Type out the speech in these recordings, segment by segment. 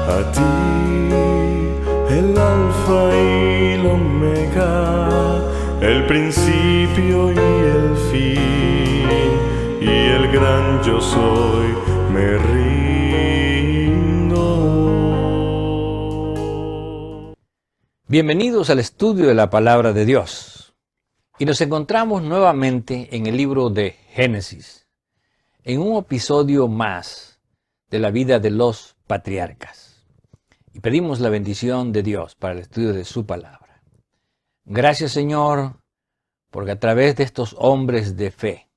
A ti, el alfa y el omega, el principio y el fin, y el gran yo soy, me rindo. Bienvenidos al estudio de la Palabra de Dios. Y nos encontramos nuevamente en el libro de Génesis, en un episodio más de la vida de los patriarcas. Y pedimos la bendición de Dios para el estudio de su palabra. Gracias, Señor, porque a través de estos hombres de fe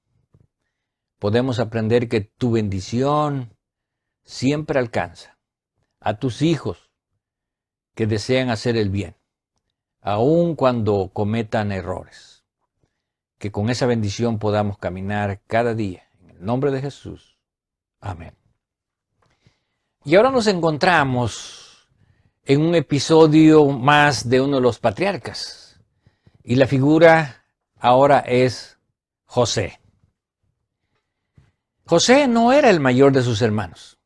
podemos aprender que tu bendición siempre alcanza a tus hijos que desean hacer el bien, aun cuando cometan errores. Que con esa bendición podamos caminar cada día. En el nombre de Jesús. Amén. Y ahora nos encontramos en un episodio más de uno de los patriarcas. Y la figura ahora es José. José no era el mayor de sus hermanos.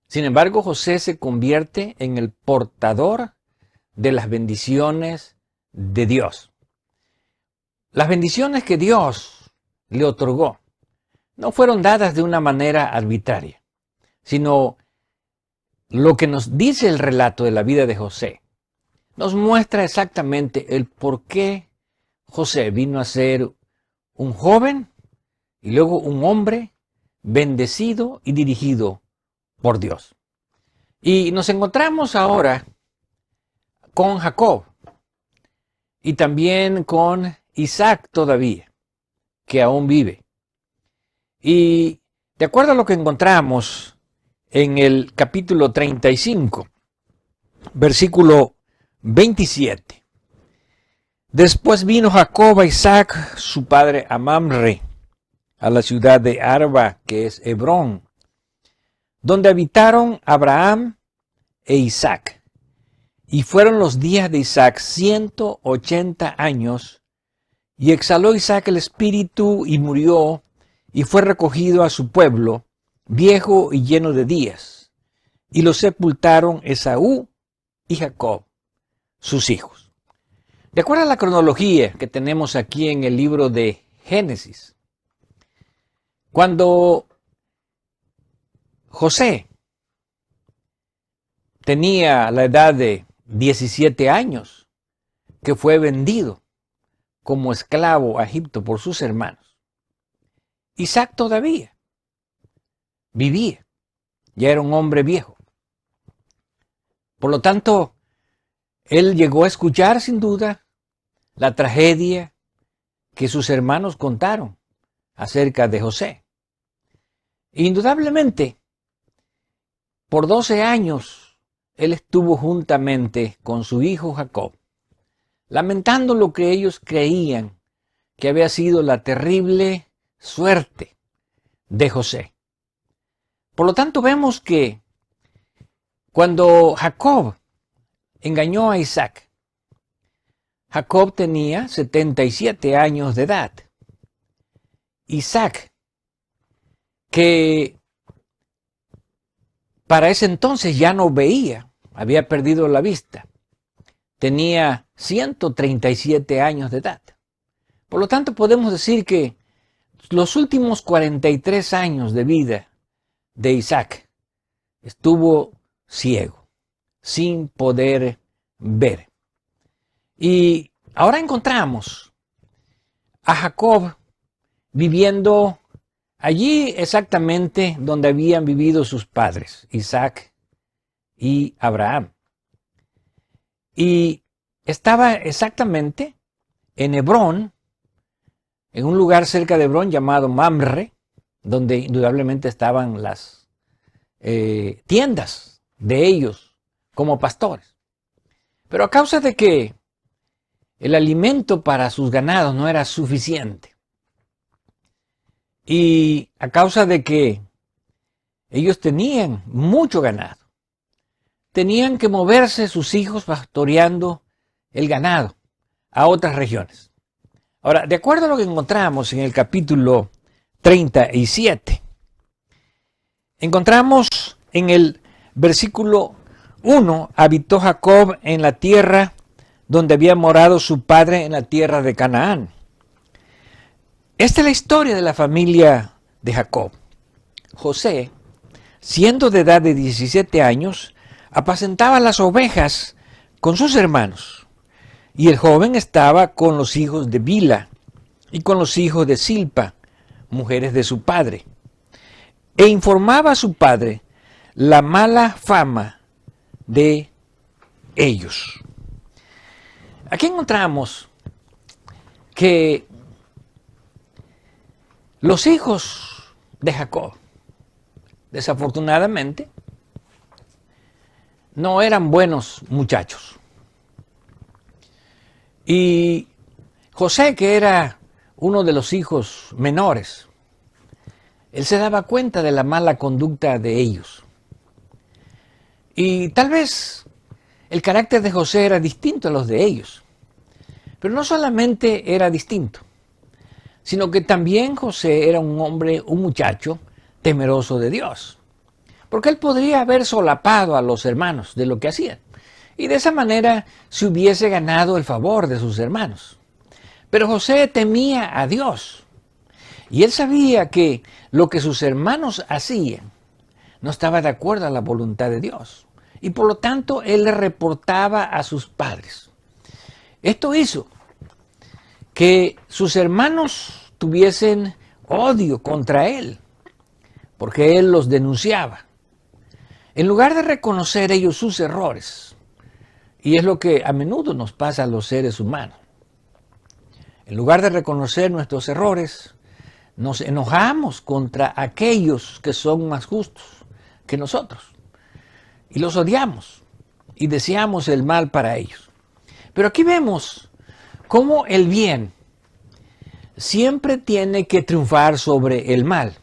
Sin embargo, José se convierte en el portador de las bendiciones de Dios. Las bendiciones que Dios le otorgó no fueron dadas de una manera arbitraria, sino lo que nos dice el relato de la vida de José nos muestra exactamente el por qué José vino a ser un joven y luego un hombre bendecido y dirigido por Dios. Y nos encontramos ahora con Jacob y también con Isaac todavía, que aún vive. Y de acuerdo a lo que encontramos en el capítulo 35, versículo 27. Después vino Jacob a Isaac, su padre, a Mamre, a la ciudad de Arba, que es Hebrón, donde habitaron Abraham e Isaac. Y fueron los días de Isaac 180 años, y exhaló Isaac el espíritu y murió, y fue recogido a su pueblo, viejo y lleno de días, y lo sepultaron Esaú y Jacob, sus hijos. De acuerdo a la cronología que tenemos aquí en el libro de Génesis, cuando José tenía la edad de 17 años, que fue vendido como esclavo a Egipto por sus hermanos, Isaac todavía vivía, ya era un hombre viejo. Por lo tanto, él llegó a escuchar sin duda la tragedia que sus hermanos contaron acerca de José. Indudablemente, por 12 años, él estuvo juntamente con su hijo Jacob, lamentando lo que ellos creían que había sido la terrible suerte de José. Por lo tanto, vemos que cuando Jacob engañó a Isaac, Jacob tenía 77 años de edad. Isaac, que para ese entonces ya no veía, había perdido la vista, tenía 137 años de edad. Por lo tanto, podemos decir que los últimos 43 años de vida de Isaac estuvo ciego, sin poder ver. Y ahora encontramos a Jacob viviendo allí exactamente donde habían vivido sus padres, Isaac y Abraham. Y estaba exactamente en Hebrón, en un lugar cerca de Hebrón llamado Mamre, donde indudablemente estaban las tiendas de ellos como pastores. Pero a causa de que el alimento para sus ganados no era suficiente, y a causa de que ellos tenían mucho ganado, tenían que moverse sus hijos pastoreando el ganado a otras regiones. Ahora, de acuerdo a lo que encontramos en el capítulo 37, encontramos en el versículo 1, habitó Jacob en la tierra donde había morado su padre en la tierra de Canaán. Esta es la historia de la familia de Jacob. José, siendo de edad de 17 años, apacentaba las ovejas con sus hermanos, y el joven estaba con los hijos de Bila y con los hijos de Silpa, mujeres de su padre, e informaba a su padre la mala fama de ellos. Aquí encontramos que los hijos de Jacob, desafortunadamente, no eran buenos muchachos. Y José, que era uno de los hijos menores, él se daba cuenta de la mala conducta de ellos. Y tal vez el carácter de José era distinto a los de ellos. Pero no solamente era distinto, sino que también José era un hombre, un muchacho temeroso de Dios. Porque él podría haber solapado a los hermanos de lo que hacían. Y de esa manera se hubiese ganado el favor de sus hermanos. Pero José temía a Dios. Y él sabía que lo que sus hermanos hacían no estaba de acuerdo a la voluntad de Dios. Y por lo tanto, él le reportaba a sus padres. Esto hizo que sus hermanos tuviesen odio contra él, porque él los denunciaba. En lugar de reconocer ellos sus errores, y es lo que a menudo nos pasa a los seres humanos, en lugar de reconocer nuestros errores, nos enojamos contra aquellos que son más justos que nosotros. Y los odiamos y deseamos el mal para ellos. Pero aquí vemos cómo el bien siempre tiene que triunfar sobre el mal.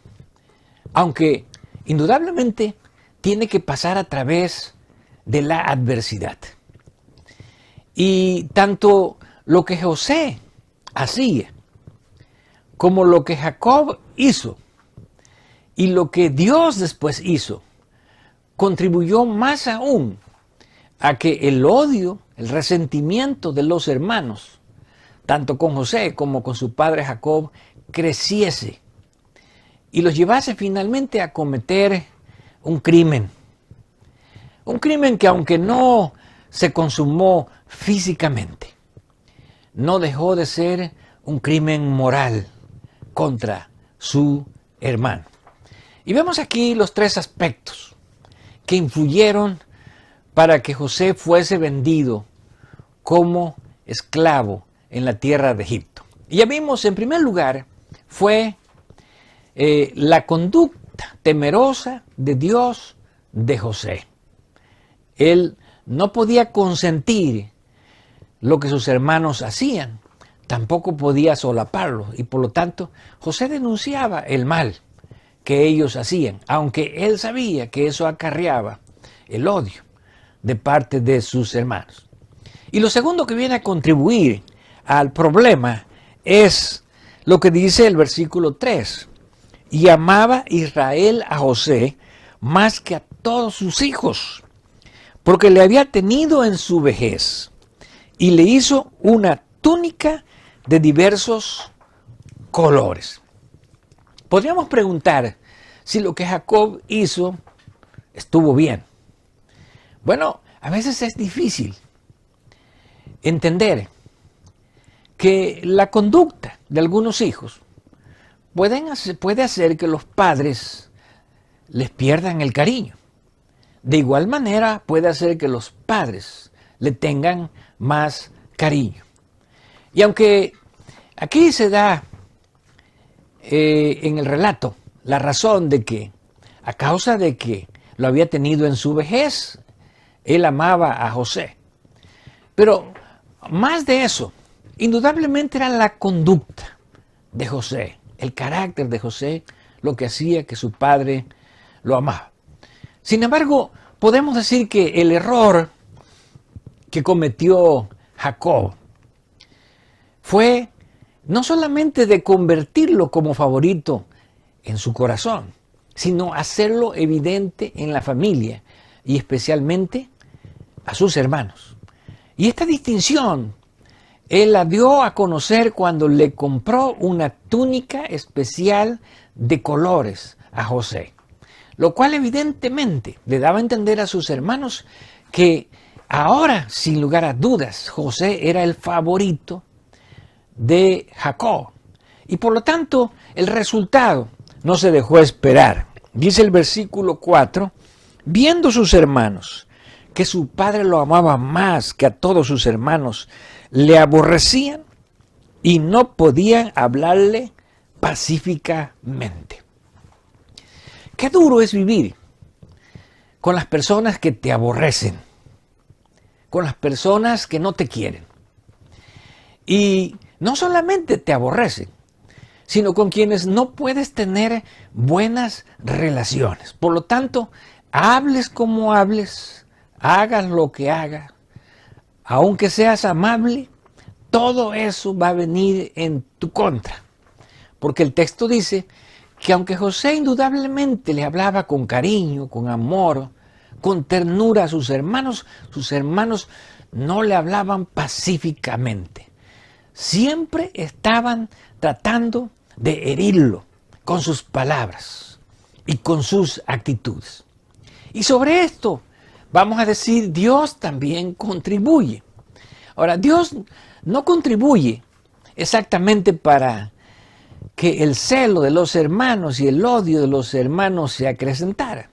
Aunque indudablemente tiene que pasar a través de la adversidad. Y tanto lo que José hacía como lo que Jacob hizo y lo que Dios después hizo, contribuyó más aún a que el odio, el resentimiento de los hermanos, tanto con José como con su padre Jacob, creciese y los llevase finalmente a cometer un crimen. Un crimen que, aunque no se consumó físicamente, no dejó de ser un crimen moral contra su hermano. Y vemos aquí los tres aspectos que influyeron para que José fuese vendido como esclavo en la tierra de Egipto. Y ya vimos, en primer lugar, fue la conducta temerosa de Dios de José. Él no podía consentir lo que sus hermanos hacían, tampoco podía solaparlo, y por lo tanto José denunciaba el mal que ellos hacían, aunque él sabía que eso acarreaba el odio de parte de sus hermanos. Y lo segundo que viene a contribuir al problema es lo que dice el versículo 3. Y amaba Israel a José más que a todos sus hijos, porque le había tenido en su vejez, y le hizo una túnica de diversos colores. Podríamos preguntar si lo que Jacob hizo estuvo bien. Bueno, a veces es difícil entender que la conducta de algunos hijos puede hacer que los padres les pierdan el cariño. De igual manera puede hacer que los padres le tengan más cariño. Y aunque aquí se da en el relato la razón de que, a causa de que lo había tenido en su vejez, él amaba a José. Pero más de eso, indudablemente era la conducta de José, el carácter de José, lo que hacía que su padre lo amaba. Sin embargo, podemos decir que el error que cometió Jacob fue no solamente de convertirlo como favorito en su corazón, sino hacerlo evidente en la familia y especialmente a sus hermanos. Y esta distinción él la dio a conocer cuando le compró una túnica especial de colores a José, lo cual evidentemente le daba a entender a sus hermanos que ahora, sin lugar a dudas, José era el favorito de Jacob. Y por lo tanto, el resultado no se dejó esperar. Dice el versículo 4, viendo sus hermanos que su padre lo amaba más que a todos sus hermanos, le aborrecían y no podían hablarle pacíficamente. Qué duro es vivir con las personas que te aborrecen, con las personas que no te quieren. Y no solamente te aborrecen, sino con quienes no puedes tener buenas relaciones. Por lo tanto, hables como hables, hagas lo que hagas, aunque seas amable, todo eso va a venir en tu contra. Porque el texto dice que aunque José indudablemente le hablaba con cariño, con amor, con ternura a sus hermanos no le hablaban pacíficamente. Siempre estaban tratando de herirlo con sus palabras y con sus actitudes. Y sobre esto, vamos a decir, Dios también contribuye. Ahora, Dios no contribuye exactamente para que el celo de los hermanos y el odio de los hermanos se acrecentara,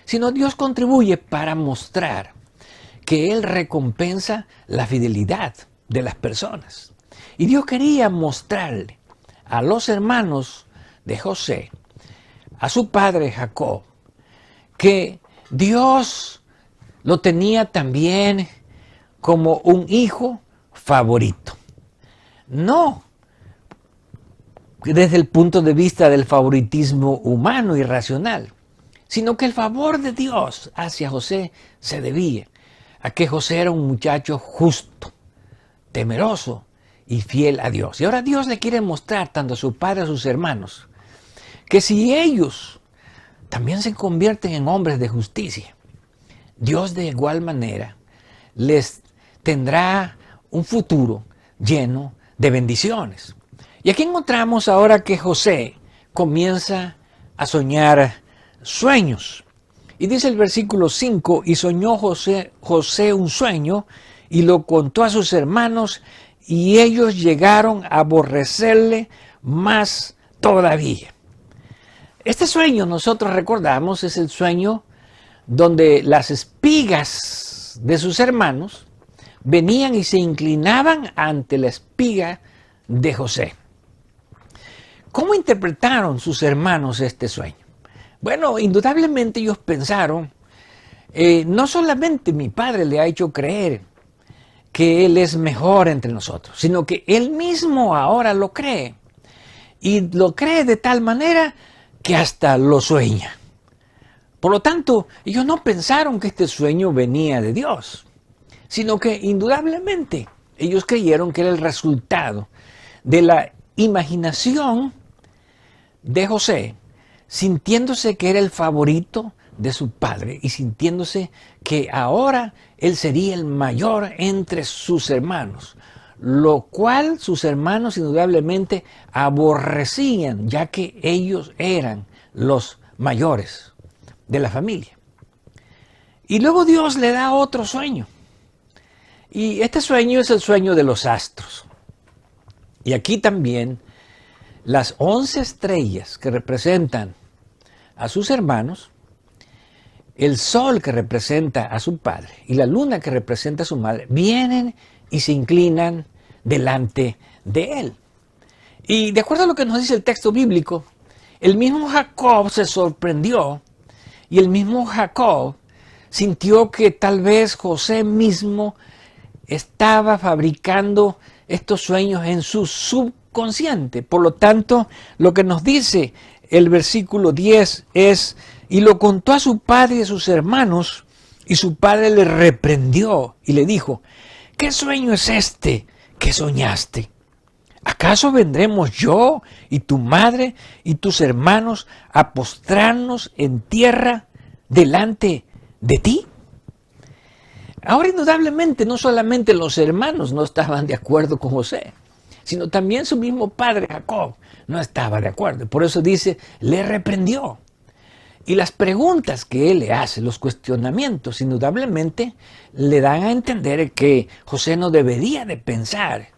sino Dios contribuye para mostrar que Él recompensa la fidelidad de las personas. Y Dios quería mostrarle a los hermanos de José, a su padre Jacob, que Dios lo tenía también como un hijo favorito. No desde el punto de vista del favoritismo humano y racional, sino que el favor de Dios hacia José se debía a que José era un muchacho justo, temeroso y fiel a Dios. Y ahora Dios le quiere mostrar tanto a su padre como a sus hermanos que si ellos también se convierten en hombres de justicia, Dios de igual manera les tendrá un futuro lleno de bendiciones. Y aquí encontramos ahora que José comienza a soñar sueños. Y dice el versículo 5, y soñó José un sueño y lo contó a sus hermanos y ellos llegaron a aborrecerle más todavía. Este sueño nosotros recordamos es el sueño donde las espigas de sus hermanos venían y se inclinaban ante la espiga de José. ¿Cómo interpretaron sus hermanos este sueño? Bueno, indudablemente ellos pensaron, no solamente mi padre le ha hecho creer que él es mejor entre nosotros, sino que él mismo ahora lo cree. Y lo cree de tal manera que hasta lo sueña. Por lo tanto, ellos no pensaron que este sueño venía de Dios, sino que indudablemente ellos creyeron que era el resultado de la imaginación de José, sintiéndose que era el favorito de su padre y sintiéndose que ahora él sería el mayor entre sus hermanos, lo cual sus hermanos indudablemente aborrecían, ya que ellos eran los mayores de la familia. Y luego Dios le da otro sueño. Y este sueño es el sueño de los astros. Y aquí también las 11 estrellas que representan a sus hermanos, el sol que representa a su padre y la luna que representa a su madre, vienen y se inclinan delante de él. Y de acuerdo a lo que nos dice el texto bíblico, el mismo Jacob se sorprendió y el mismo Jacob sintió que tal vez José mismo estaba fabricando estos sueños en su subconsciente. Por lo tanto, lo que nos dice el versículo 10 es, y lo contó a su padre y a sus hermanos, y su padre le reprendió y le dijo, ¿qué sueño es este que soñaste? ¿Acaso vendremos yo y tu madre y tus hermanos a postrarnos en tierra delante de ti? Ahora, indudablemente, no solamente los hermanos no estaban de acuerdo con José, sino también su mismo padre Jacob no estaba de acuerdo. Por eso dice, le reprendió. Y las preguntas que él le hace, los cuestionamientos, indudablemente le dan a entender que José no debería de pensar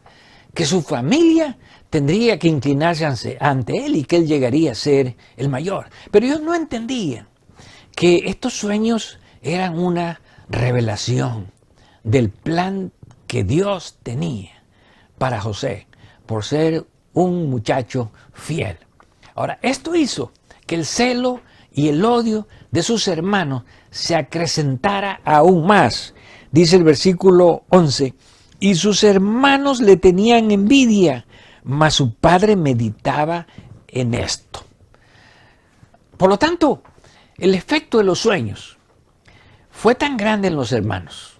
que su familia tendría que inclinarse ante él y que él llegaría a ser el mayor. Pero ellos no entendían que estos sueños eran una revelación del plan que Dios tenía para José por ser un muchacho fiel. Ahora, esto hizo que el celo y el odio de sus hermanos se acrecentara aún más. Dice el versículo 11, y sus hermanos le tenían envidia, mas su padre meditaba en esto. Por lo tanto, el efecto de los sueños fue tan grande en los hermanos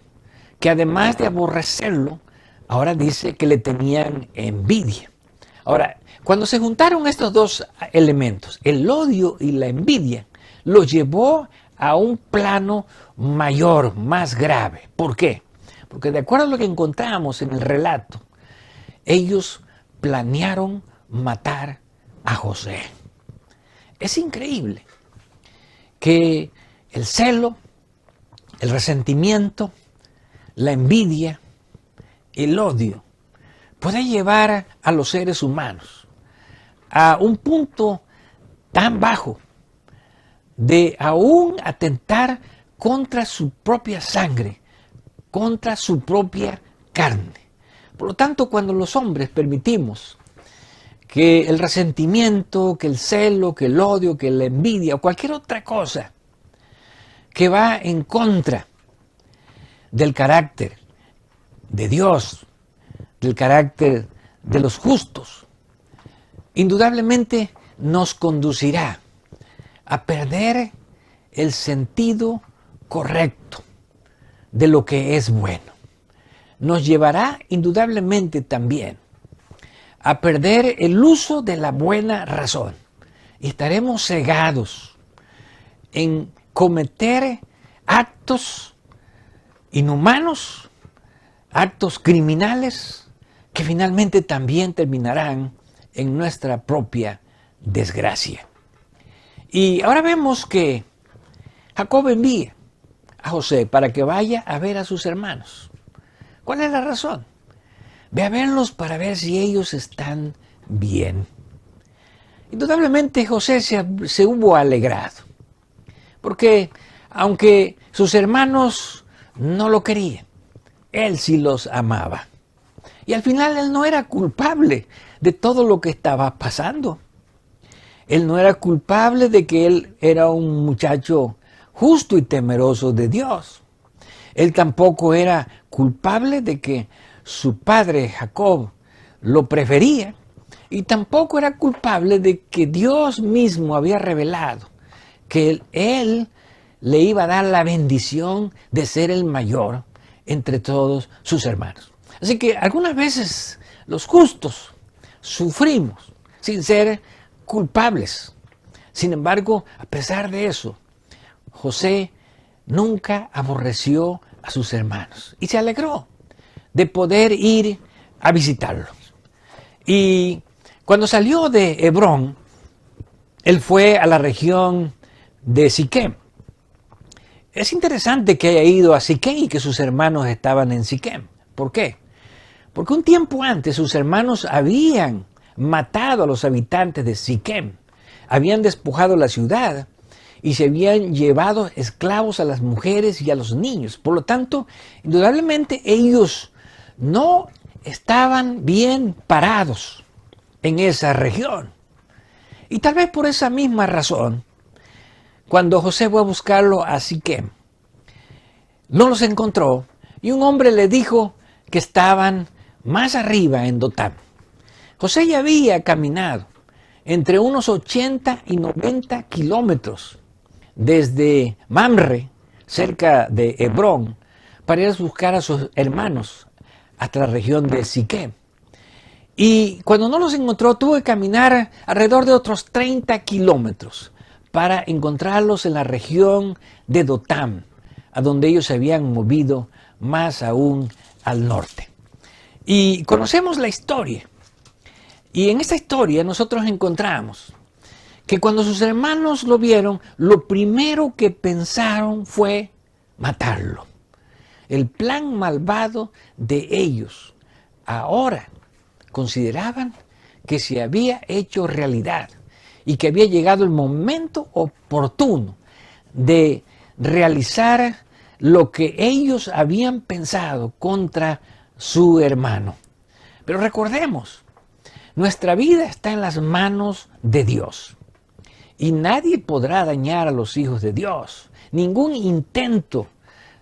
que además de aborrecerlo, ahora dice que le tenían envidia. Ahora, cuando se juntaron estos dos elementos, el odio y la envidia, los llevó a un plano mayor, más grave. ¿Por qué? Porque de acuerdo a lo que encontramos en el relato, ellos planearon matar a José. Es increíble que el celo, el resentimiento, la envidia, el odio puede llevar a los seres humanos a un punto tan bajo de aún atentar contra su propia sangre, contra su propia carne. Por lo tanto, cuando los hombres permitimos que el resentimiento, que el celo, que el odio, que la envidia o cualquier otra cosa que va en contra del carácter de Dios, del carácter de los justos, indudablemente nos conducirá a perder el sentido correcto de lo que es bueno. Nos llevará indudablemente también a perder el uso de la buena razón. Y estaremos cegados en cometer actos inhumanos, actos criminales, que finalmente también terminarán en nuestra propia desgracia. Y ahora vemos que Jacob envía a José para que vaya a ver a sus hermanos. ¿Cuál es la razón? Ve a verlos para ver si ellos están bien. Indudablemente José se hubo alegrado, porque aunque sus hermanos no lo querían, él sí los amaba. Y al final él no era culpable de todo lo que estaba pasando. Él no era culpable de que él era un muchacho justo y temeroso de Dios. Él tampoco era culpable de que su padre Jacob lo prefería. Y tampoco era culpable de que Dios mismo había revelado que él le iba a dar la bendición de ser el mayor entre todos sus hermanos. Así que algunas veces los justos sufrimos sin ser culpables. Sin embargo, a pesar de eso, José nunca aborreció a sus hermanos y se alegró de poder ir a visitarlos. Y cuando salió de Hebrón, él fue a la región de Siquem. Es interesante que haya ido a Siquem y que sus hermanos estaban en Siquem. ¿Por qué? Porque un tiempo antes sus hermanos habían matado a los habitantes de Siquem, habían despojado la ciudad y se habían llevado esclavos a las mujeres y a los niños. Por lo tanto, indudablemente ellos no estaban bien parados en esa región. Y tal vez por esa misma razón, cuando José fue a buscarlo a Siquem, no los encontró y un hombre le dijo que estaban más arriba en Dotán. José ya había caminado entre unos 80 y 90 kilómetros desde Mamre, cerca de Hebrón, para ir a buscar a sus hermanos hasta la región de Siquem. Y cuando no los encontró, tuvo que caminar alrededor de otros 30 kilómetros para encontrarlos en la región de Dotán, a donde ellos se habían movido más aún al norte. Y conocemos la historia. Y en esta historia nosotros encontramos que cuando sus hermanos lo vieron, lo primero que pensaron fue matarlo. El plan malvado de ellos ahora consideraban que se había hecho realidad y que había llegado el momento oportuno de realizar lo que ellos habían pensado contra su hermano. Pero recordemos, nuestra vida está en las manos de Dios y nadie podrá dañar a los hijos de Dios. Ningún intento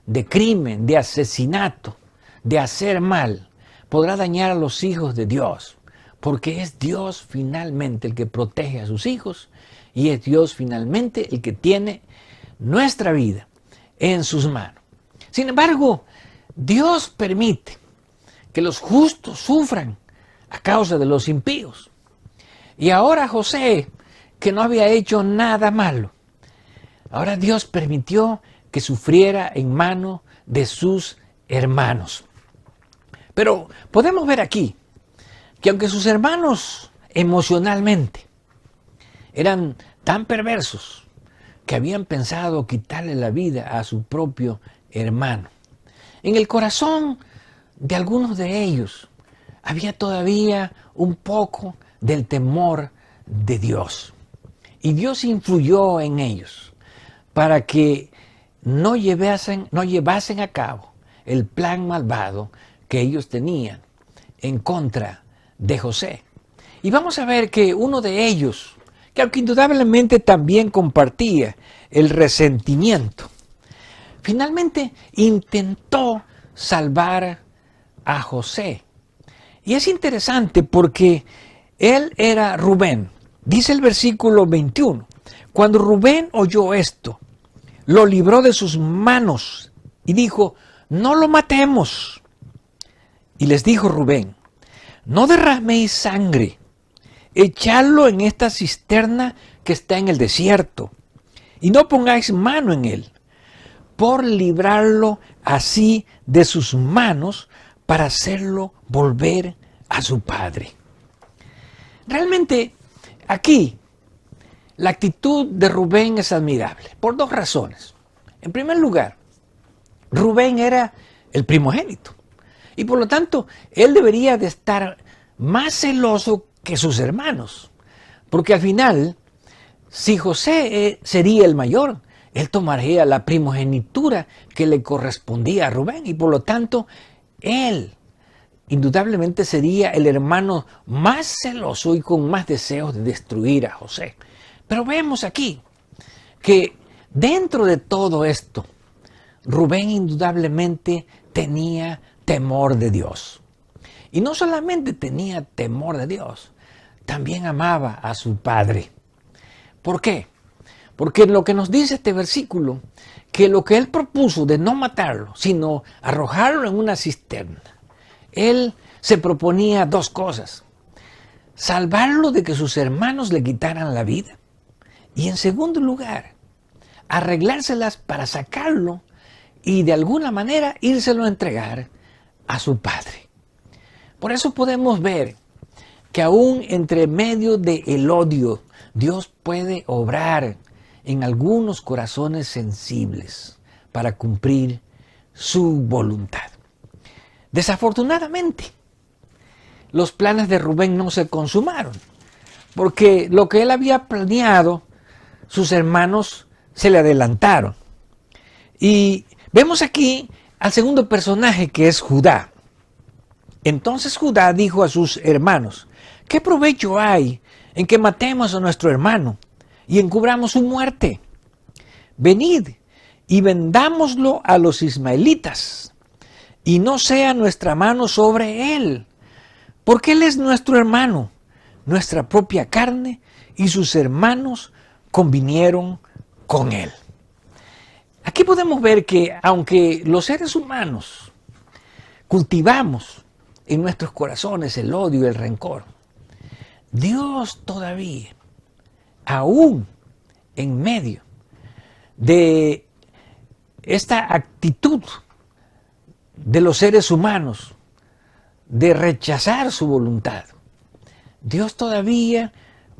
de crimen, de asesinato, de hacer mal, podrá dañar a los hijos de Dios, porque es Dios finalmente el que protege a sus hijos y es Dios finalmente el que tiene nuestra vida en sus manos. Sin embargo, Dios permite que los justos sufran a causa de los impíos. Y ahora José, que no había hecho nada malo, ahora Dios permitió que sufriera en mano de sus hermanos. Pero podemos ver aquí que aunque sus hermanos emocionalmente eran tan perversos que habían pensado quitarle la vida a su propio hermano, en el corazón de algunos de ellos había todavía un poco del temor de Dios. Y Dios influyó en ellos para que no llevasen a cabo el plan malvado que ellos tenían en contra de José. Y vamos a ver que uno de ellos, que aunque indudablemente también compartía el resentimiento, finalmente intentó salvar a José. Y es interesante porque él era Rubén. Dice el versículo 21, cuando Rubén oyó esto, lo libró de sus manos y dijo, no lo matemos. Y les dijo Rubén, no derraméis sangre, echadlo en esta cisterna que está en el desierto, y no pongáis mano en él, por librarlo así de sus manos para hacerlo volver a su padre. Realmente, aquí, la actitud de Rubén es admirable, por dos razones. En primer lugar, Rubén era el primogénito, y por lo tanto, él debería de estar más celoso que sus hermanos, porque al final, si José sería el mayor, él tomaría la primogenitura que le correspondía a Rubén, y por lo tanto, él indudablemente sería el hermano más celoso y con más deseos de destruir a José. Pero vemos aquí que dentro de todo esto, Rubén indudablemente tenía temor de Dios. Y no solamente tenía temor de Dios, también amaba a su padre. ¿Por qué? Porque lo que nos dice este versículo, que lo que él propuso de no matarlo, sino arrojarlo en una cisterna, él se proponía dos cosas: salvarlo de que sus hermanos le quitaran la vida, y en segundo lugar, arreglárselas para sacarlo y de alguna manera írselo a entregar a su padre. Por eso podemos ver que aún entre medio del odio, Dios puede obrar en algunos corazones sensibles para cumplir su voluntad. Desafortunadamente, los planes de Rubén no se consumaron, porque lo que él había planeado, sus hermanos se le adelantaron. Y vemos aquí al segundo personaje, que es Judá. Entonces Judá dijo a sus hermanos, ¿qué provecho hay en que matemos a nuestro hermano y encubramos su muerte? Venid y vendámoslo a los ismaelitas, y no sea nuestra mano sobre él, porque él es nuestro hermano, nuestra propia carne, y sus hermanos convinieron con él. Aquí podemos ver que aunque los seres humanos cultivamos en nuestros corazones el odio y el rencor, Dios todavía, aún en medio de esta actitud de los seres humanos de rechazar su voluntad, Dios todavía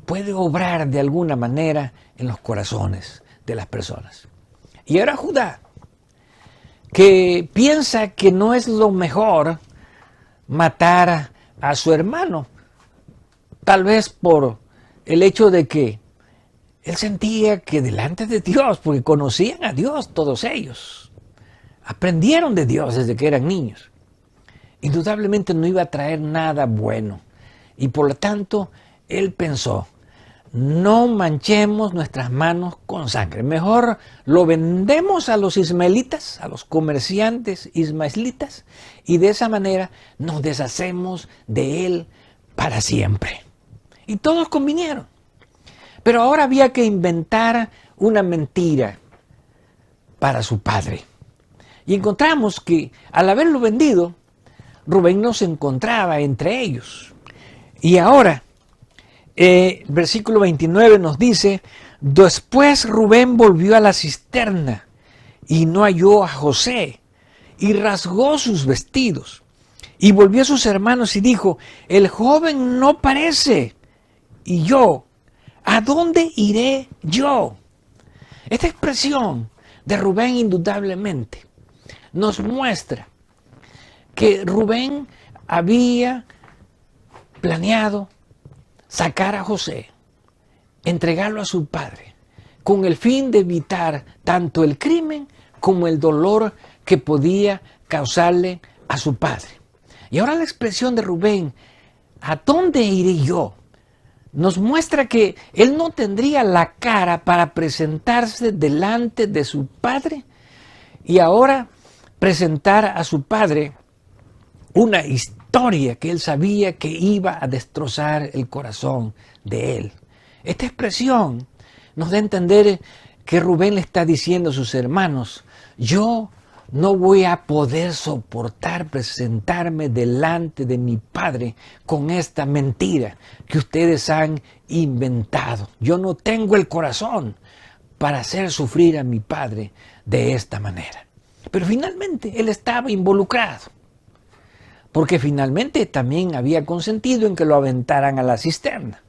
puede obrar de alguna manera en los corazones de las personas. Y ahora Judá, que piensa que no es lo mejor matar a su hermano, tal vez por el hecho de que él sentía que delante de Dios, porque conocían a Dios todos ellos, aprendieron de Dios desde que eran niños, indudablemente no iba a traer nada bueno. Y por lo tanto, él pensó, no manchemos nuestras manos con sangre. Mejor lo vendemos a los ismaelitas, a los comerciantes ismaelitas, y de esa manera nos deshacemos de él para siempre. Y todos convinieron. Pero ahora había que inventar una mentira para su padre. Y encontramos que al haberlo vendido, Rubén no se encontraba entre ellos. Y ahora, versículo 29 nos dice, después Rubén volvió a la cisterna y no halló a José y rasgó sus vestidos y volvió a sus hermanos y dijo, el joven no parece y yo, ¿a dónde iré yo? Esta expresión de Rubén indudablemente nos muestra que Rubén había planeado sacar a José, entregarlo a su padre, con el fin de evitar tanto el crimen como el dolor que podía causarle a su padre. Y ahora la expresión de Rubén, ¿a dónde iré yo?, nos muestra que él no tendría la cara para presentarse delante de su padre y ahora presentar a su padre una historia que él sabía que iba a destrozar el corazón de él. Esta expresión nos da a entender que Rubén le está diciendo a sus hermanos, yo no voy a poder soportar presentarme delante de mi padre con esta mentira que ustedes han inventado. Yo no tengo el corazón para hacer sufrir a mi padre de esta manera. Pero finalmente él estaba involucrado, porque finalmente también había consentido en que lo aventaran a la cisterna.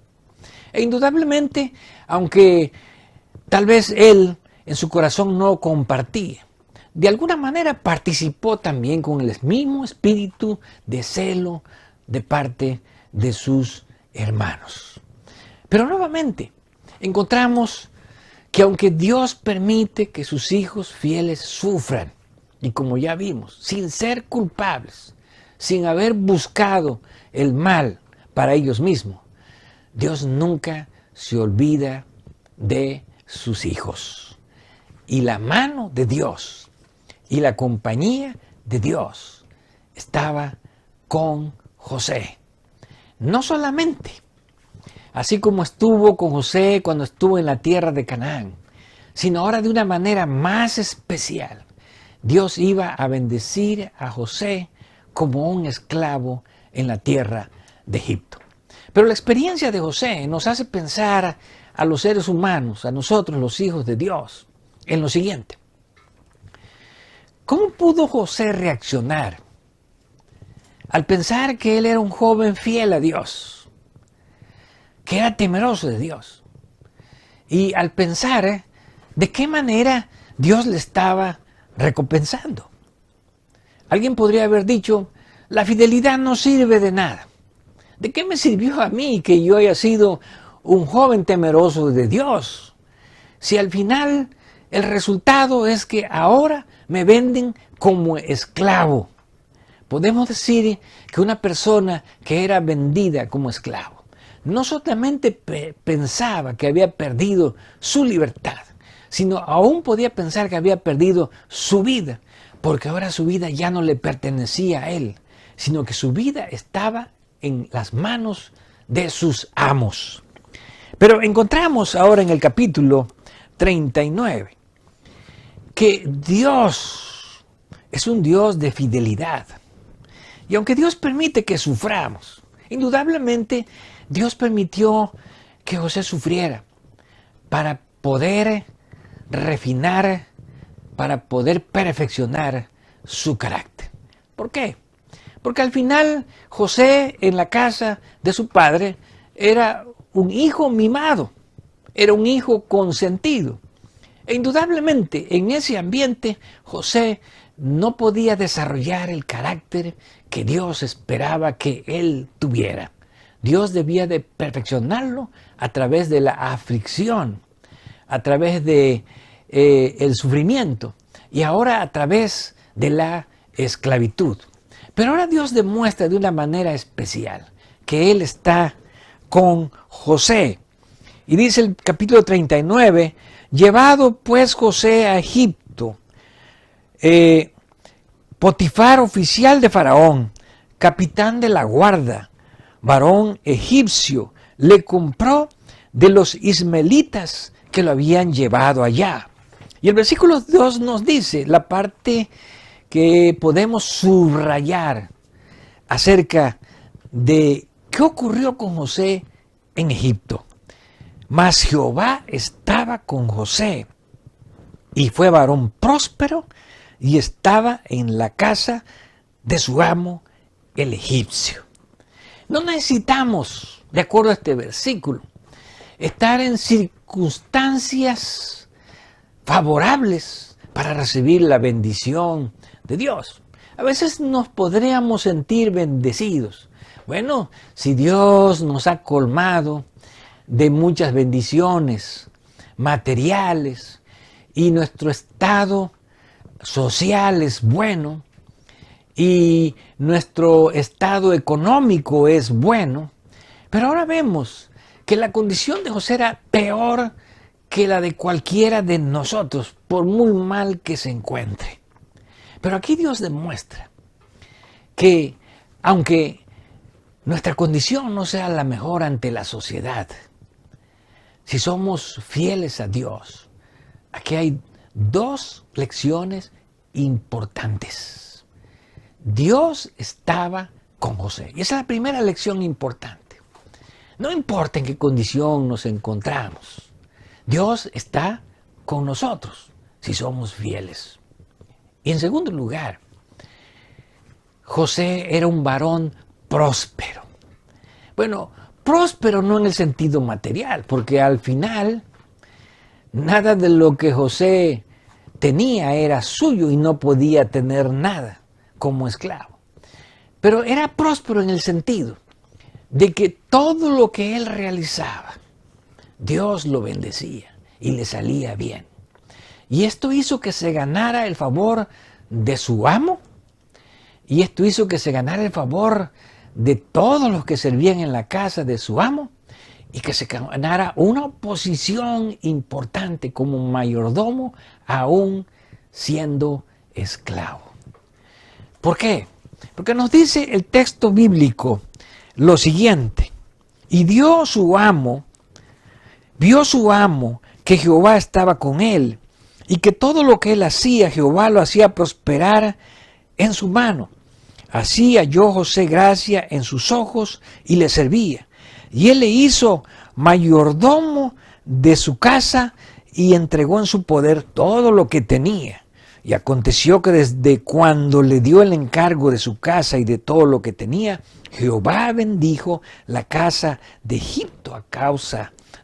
E indudablemente, aunque tal vez él en su corazón no compartía, de alguna manera participó también con el mismo espíritu de celo de parte de sus hermanos. Pero nuevamente encontramos que aunque Dios permite que sus hijos fieles sufran, y como ya vimos, sin ser culpables, sin haber buscado el mal para ellos mismos, Dios nunca se olvida de sus hijos. Y la mano de Dios y la compañía de Dios estaba con José. No solamente, así como estuvo con José cuando estuvo en la tierra de Canaán, sino ahora de una manera más especial. Dios iba a bendecir a José como un esclavo en la tierra de Egipto. Pero la experiencia de José nos hace pensar a los seres humanos, a nosotros los hijos de Dios, en lo siguiente. ¿Cómo pudo José reaccionar al pensar que él era un joven fiel a Dios, que era temeroso de Dios? Y al pensar de qué manera Dios le estaba recompensando. Alguien podría haber dicho, la fidelidad no sirve de nada. ¿De qué me sirvió a mí que yo haya sido un joven temeroso de Dios? Si al final el resultado es que ahora me venden como esclavo. Podemos decir que una persona que era vendida como esclavo no solamente pensaba que había perdido su libertad, sino aún podía pensar que había perdido su vida, porque ahora su vida ya no le pertenecía a él, sino que su vida estaba en las manos de sus amos. Pero encontramos ahora en el capítulo 39 que Dios es un Dios de fidelidad. Y aunque Dios permite que suframos, indudablemente Dios permitió que José sufriera para poder refinar, para poder perfeccionar su carácter. ¿Por qué? Porque al final José en la casa de su padre era un hijo mimado, era un hijo consentido. E indudablemente en ese ambiente José no podía desarrollar el carácter que Dios esperaba que él tuviera. Dios debía de perfeccionarlo a través de la aflicción, a través de el sufrimiento y ahora a través de la esclavitud. Pero ahora Dios demuestra de una manera especial que Él está con José. Y dice el capítulo 39, llevado pues José a Egipto, Potifar, oficial de Faraón, capitán de la guarda, varón egipcio, le compró de los ismaelitas que lo habían llevado allá. Y el versículo 2 nos dice la parte que podemos subrayar acerca de qué ocurrió con José en Egipto. Mas Jehová estaba con José y fue varón próspero y estaba en la casa de su amo el egipcio. No necesitamos, de acuerdo a este versículo, estar en circunstancias favorables para recibir la bendición de Dios. A veces nos podríamos sentir bendecidos. Bueno, si Dios nos ha colmado de muchas bendiciones materiales y nuestro estado social es bueno y nuestro estado económico es bueno, pero ahora vemos que la condición de José era peor que la de cualquiera de nosotros, por muy mal que se encuentre. Pero aquí Dios demuestra que aunque nuestra condición no sea la mejor ante la sociedad, si somos fieles a Dios, aquí hay dos lecciones importantes. Dios estaba con José. Y esa es la primera lección importante. No importa en qué condición nos encontramos, Dios está con nosotros si somos fieles. Y en segundo lugar, José era un varón próspero. Bueno, próspero no en el sentido material, porque al final nada de lo que José tenía era suyo y no podía tener nada como esclavo. Pero era próspero en el sentido de que todo lo que él realizaba, Dios lo bendecía y le salía bien. Y esto hizo que se ganara el favor de su amo, y esto hizo que se ganara el favor de todos los que servían en la casa de su amo, y que se ganara una posición importante como mayordomo, aún siendo esclavo. ¿Por qué? Porque nos dice el texto bíblico lo siguiente: y vio su amo que Jehová estaba con él, y que todo lo que él hacía, Jehová lo hacía prosperar en su mano. Así halló José gracia en sus ojos y le servía. Y él le hizo mayordomo de su casa y entregó en su poder todo lo que tenía. Y aconteció que desde cuando le dio el encargo de su casa y de todo lo que tenía, Jehová bendijo la casa de Egipto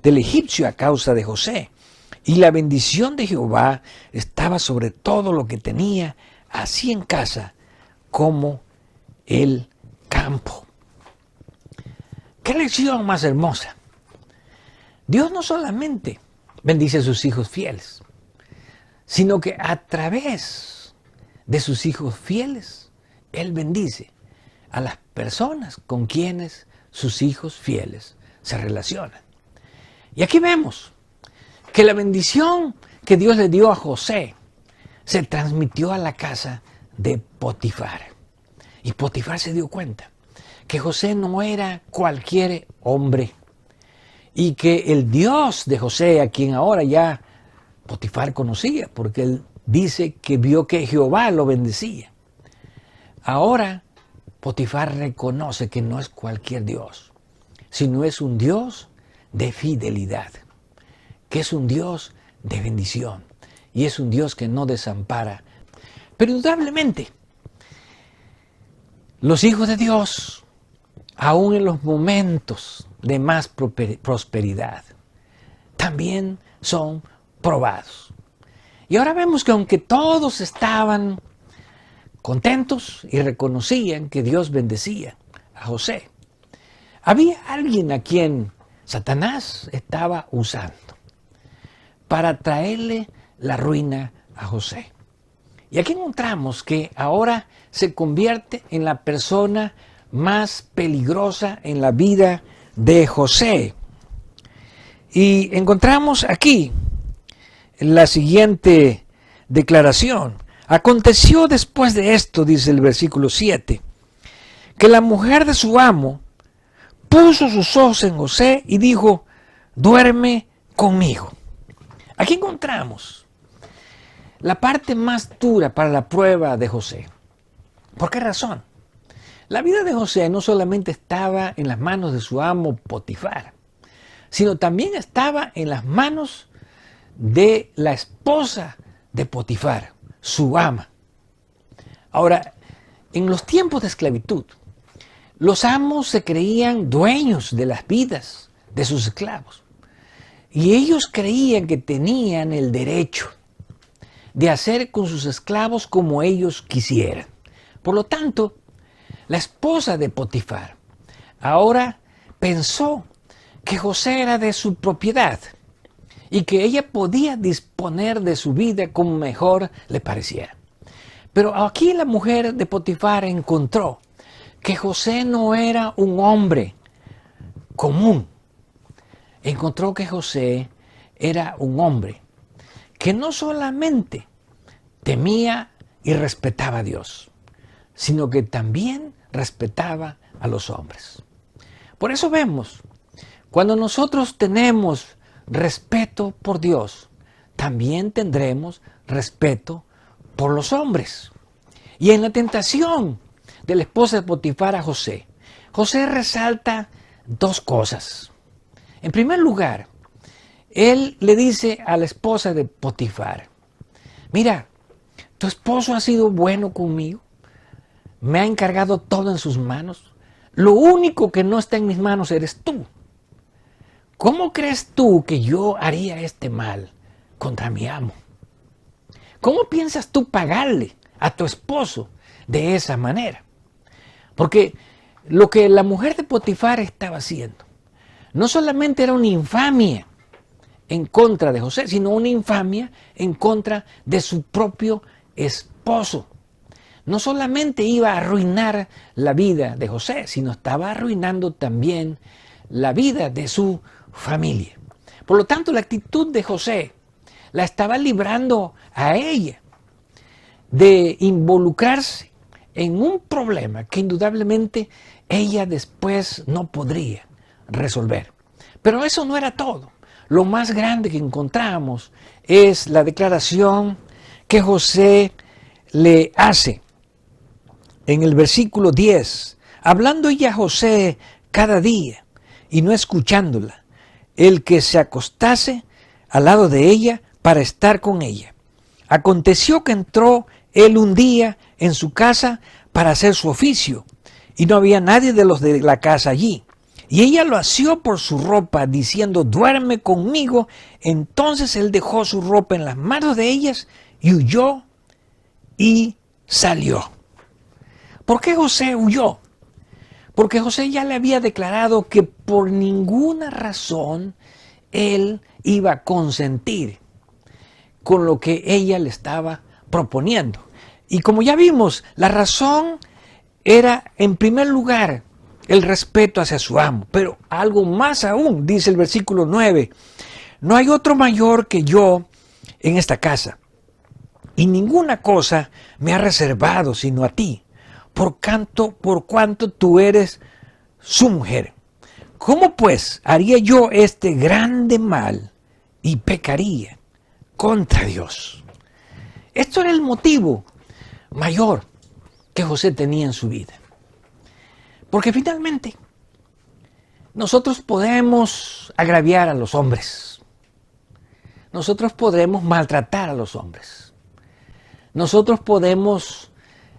del egipcio a causa de José. Y la bendición de Jehová estaba sobre todo lo que tenía, así en casa como el campo. ¿Qué lección más hermosa? Dios no solamente bendice a sus hijos fieles, sino que a través de sus hijos fieles, Él bendice a las personas con quienes sus hijos fieles se relacionan. Y aquí vemos que la bendición que Dios le dio a José se transmitió a la casa de Potifar. Y Potifar se dio cuenta que José no era cualquier hombre y que el Dios de José, a quien ahora ya Potifar conocía, porque él dice que vio que Jehová lo bendecía. Ahora Potifar reconoce que no es cualquier Dios, sino es un Dios de fidelidad, que es un Dios de bendición. y es un Dios que no desampara. Pero indudablemente, los hijos de Dios, aún en los momentos de más prosperidad, también son probados. Y ahora vemos que aunque todos estaban contentos y reconocían que Dios bendecía a José, había alguien a quien Satanás estaba usando para traerle la ruina a José. Y aquí encontramos que ahora se convierte en la persona más peligrosa en la vida de José. Y encontramos aquí la siguiente declaración. Aconteció después de esto, dice el versículo 7, que la mujer de su amo puso sus ojos en José y dijo, duerme conmigo. Aquí encontramos la parte más dura para la prueba de José. ¿Por qué razón? La vida de José no solamente estaba en las manos de su amo Potifar, sino también estaba en las manos de la esposa de Potifar, su ama. Ahora, en los tiempos de esclavitud, los amos se creían dueños de las vidas de sus esclavos. Y ellos creían que tenían el derecho de hacer con sus esclavos como ellos quisieran. Por lo tanto, la esposa de Potifar ahora pensó que José era de su propiedad y que ella podía disponer de su vida como mejor le pareciera. Pero aquí la mujer de Potifar encontró que José no era un hombre común. Encontró que José era un hombre que no solamente temía y respetaba a Dios, sino que también respetaba a los hombres. Por eso vemos, cuando nosotros tenemos respeto por Dios, también tendremos respeto por los hombres. Y en la tentación de la esposa de Potifar a José, José resalta dos cosas. En primer lugar, él le dice a la esposa de Potifar, mira, tu esposo ha sido bueno conmigo, me ha encargado todo en sus manos, lo único que no está en mis manos eres tú. ¿Cómo crees tú que yo haría este mal contra mi amo? ¿Cómo piensas tú pagarle a tu esposo de esa manera? Porque lo que la mujer de Potifar estaba haciendo no solamente era una infamia en contra de José, sino una infamia en contra de su propio esposo. No solamente iba a arruinar la vida de José, sino estaba arruinando también la vida de su familia. Por lo tanto, la actitud de José la estaba librando a ella de involucrarse en un problema que indudablemente ella después no podría resolver. Pero eso no era todo. Lo más grande que encontramos es la declaración que José le hace en el versículo 10. Hablando ella a José cada día y no escuchándola, el que se acostase al lado de ella para estar con ella. Aconteció que entró él un día en su casa para hacer su oficio, y no había nadie de los de la casa allí. Y ella lo asió por su ropa, diciendo, duerme conmigo. Entonces él dejó su ropa en las manos de ellas y huyó y salió. ¿Por qué José huyó? Porque José ya le había declarado que por ninguna razón él iba a consentir con lo que ella le estaba proponiendo. Y como ya vimos, la razón era, en primer lugar, el respeto hacia su amo. Pero algo más aún, dice el versículo 9, no hay otro mayor que yo en esta casa, y ninguna cosa me ha reservado sino a ti, por cuanto tú eres su mujer. ¿Cómo pues haría yo este grande mal y pecaría contra Dios? Esto era el motivo mayor que José tenía en su vida. Porque finalmente nosotros podemos agraviar a los hombres. nosotros podemos maltratar a los hombres. Nosotros podemos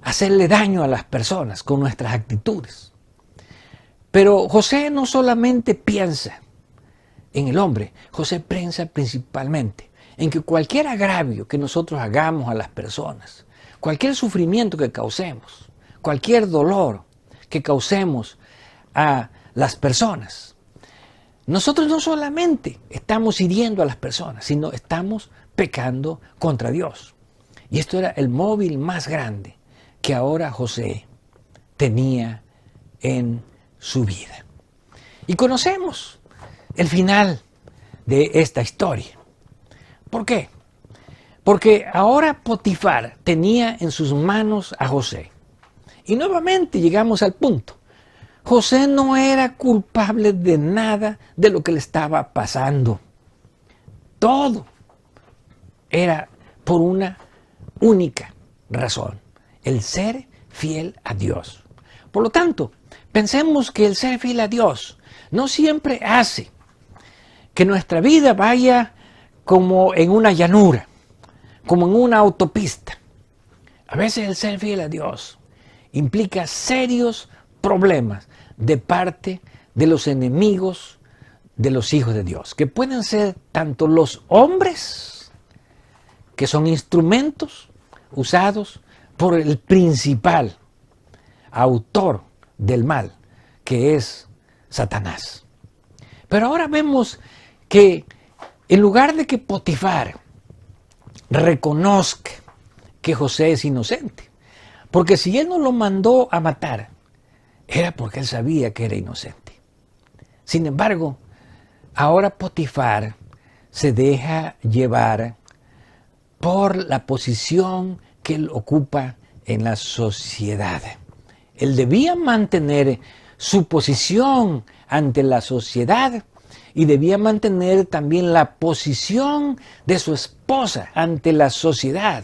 hacerle daño a las personas con nuestras actitudes. Pero José no solamente piensa en el hombre, José piensa principalmente en que cualquier agravio que nosotros hagamos a las personas, cualquier sufrimiento que causemos, cualquier dolor que causemos a las personas, nosotros no solamente estamos hiriendo a las personas, sino estamos pecando contra Dios. Y esto era el móvil más grande que ahora José tenía en su vida. Y conocemos el final de esta historia. ¿Por qué? Porque ahora Potifar tenía en sus manos a José. Y nuevamente llegamos al punto. José no era culpable de nada de lo que le estaba pasando. Todo era por una única razón: el ser fiel a Dios. Por lo tanto, pensemos que el ser fiel a Dios no siempre hace que nuestra vida vaya como en una llanura, como en una autopista. A veces el ser fiel a Dios implica serios problemas de parte de los enemigos de los hijos de Dios, que pueden ser tanto los hombres, que son instrumentos usados por el principal autor del mal, que es Satanás. Pero ahora vemos que en lugar de que Potifar reconozca que José es inocente, porque si él no lo mandó a matar, era porque él sabía que era inocente. Sin embargo, ahora Potifar se deja llevar por la posición que él ocupa en la sociedad. Él debía mantener su posición ante la sociedad y debía mantener también la posición de su esposa ante la sociedad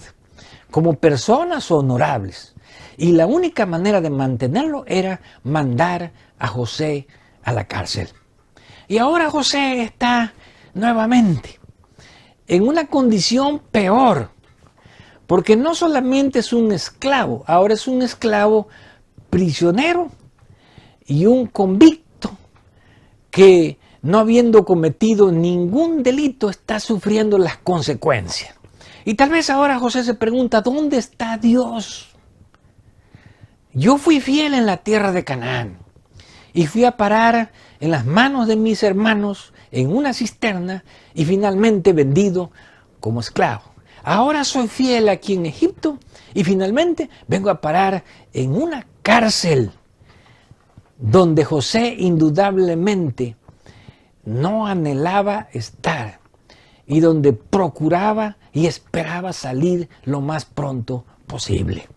como personas honorables. Y la única manera de mantenerlo era mandar a José a la cárcel. Y ahora José está nuevamente en una condición peor, porque no solamente es un esclavo, ahora es un esclavo prisionero y un convicto que, no habiendo cometido ningún delito, está sufriendo las consecuencias. Y tal vez ahora José se pregunta: ¿dónde está Dios? Yo fui fiel en la tierra de Canaán y fui a parar en las manos de mis hermanos en una cisterna y finalmente vendido como esclavo. Ahora soy fiel aquí en Egipto y finalmente vengo a parar en una cárcel donde José indudablemente no anhelaba estar y donde procuraba y esperaba salir lo más pronto posible.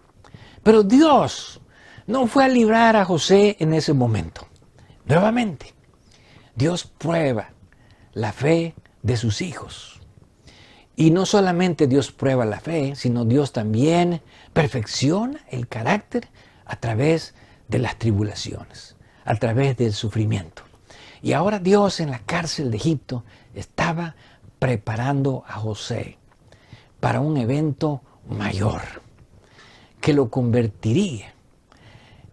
Pero Dios no fue a librar a José en ese momento. Nuevamente, Dios prueba la fe de sus hijos. Y no solamente Dios prueba la fe, sino Dios también perfecciona el carácter a través de las tribulaciones, a través del sufrimiento. Y ahora Dios en la cárcel de Egipto estaba preparando a José para un evento mayor que lo convertiría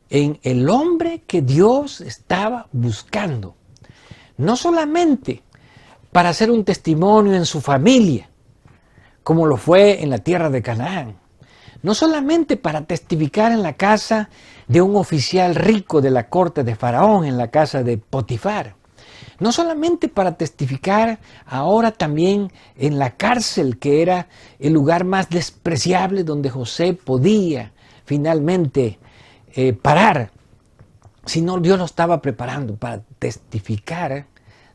en el hombre que Dios estaba buscando, no solamente para hacer un testimonio en su familia, como lo fue en la tierra de Canaán, no solamente para testificar en la casa de un oficial rico de la corte de Faraón, en la casa de Potifar, no solamente para testificar ahora también en la cárcel, que era el lugar más despreciable donde José podía finalmente parar, sino Dios lo estaba preparando para testificar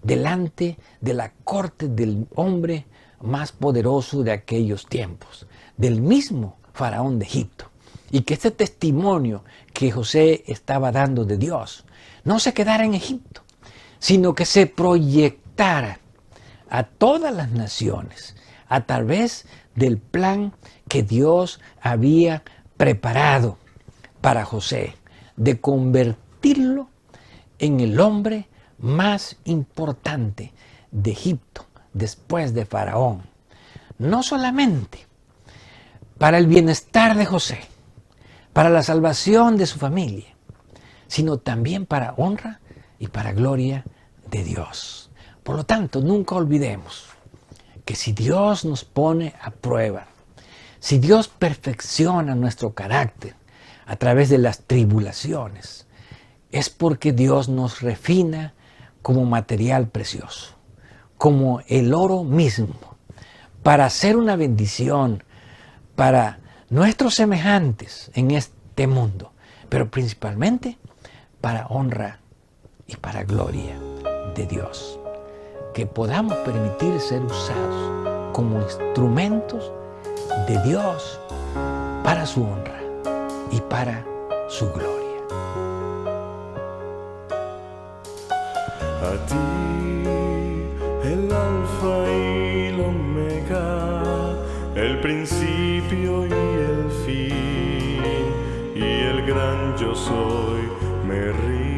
delante de la corte del hombre más poderoso de aquellos tiempos, del mismo Faraón de Egipto. Y que este testimonio que José estaba dando de Dios no se quedara en Egipto, sino que se proyectara a todas las naciones a través del plan que Dios había preparado para José, de convertirlo en el hombre más importante de Egipto después de Faraón, no solamente para el bienestar de José, para la salvación de su familia, sino también para honra y para gloria de Dios. Por lo tanto, nunca olvidemos que si Dios nos pone a prueba, si Dios perfecciona nuestro carácter a través de las tribulaciones, es porque Dios nos refina como material precioso, como el oro mismo, para hacer una bendición para nuestros semejantes en este mundo, pero principalmente para honra y para gloria de Dios. Que podamos permitir ser usados como instrumentos de Dios para su honra y para su gloria. A ti, el alfa y el omega, el principio y el fin, y el gran yo soy, me río.